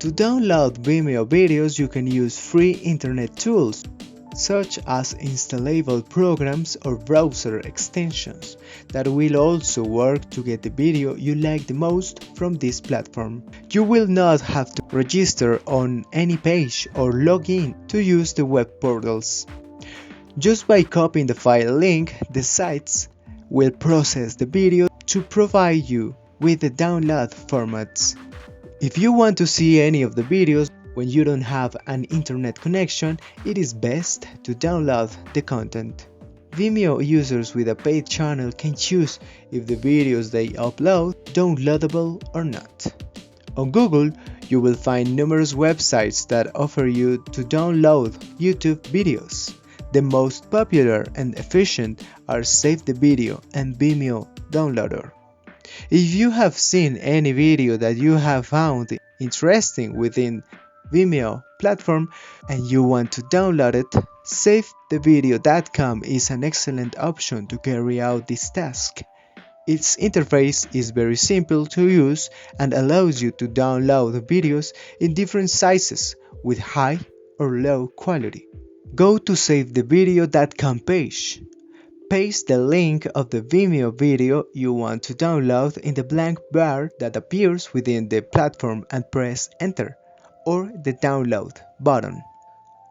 To download Vimeo videos, you can use free internet tools, such as installable programs or browser extensions that will also work to get the video you like the most from this platform. You will not have to register on any page or log in to use the web portals. Just by copying the file link, the sites will process the video to provide you with the download formats. If you want to see any of the videos when you don't have an internet connection, it is best to download the content. Vimeo users with a paid channel can choose if the videos they upload are downloadable or not. On Google, you will find numerous websites that offer you to download YouTube videos. The most popular and efficient are Save the Video and Vimeo Downloader. If you have seen any video that you have found interesting within Vimeo platform and you want to download it, SaveTheVideo.com is an excellent option to carry out this task. Its interface is very simple to use and allows you to download videos in different sizes with high or low quality. Go to SaveTheVideo.com page. Paste the link of the Vimeo video you want to download in the blank bar that appears within the platform and press enter or the download button.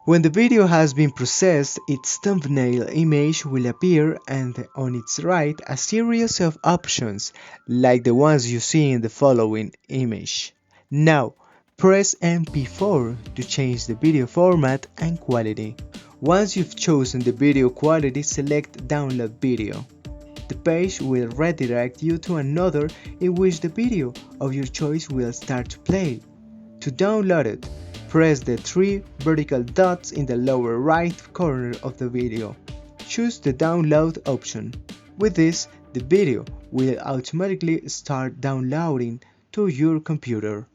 When the video has been processed, its thumbnail image will appear and on its right a series of options like the ones you see in the following image. Now press MP4 to change the video format and quality. Once you've chosen the video quality, select Download Video. The page will redirect you to another in which the video of your choice will start to play. To download it, press the three vertical dots in the lower right corner of the video. Choose the download option. With this, the video will automatically start downloading to your computer.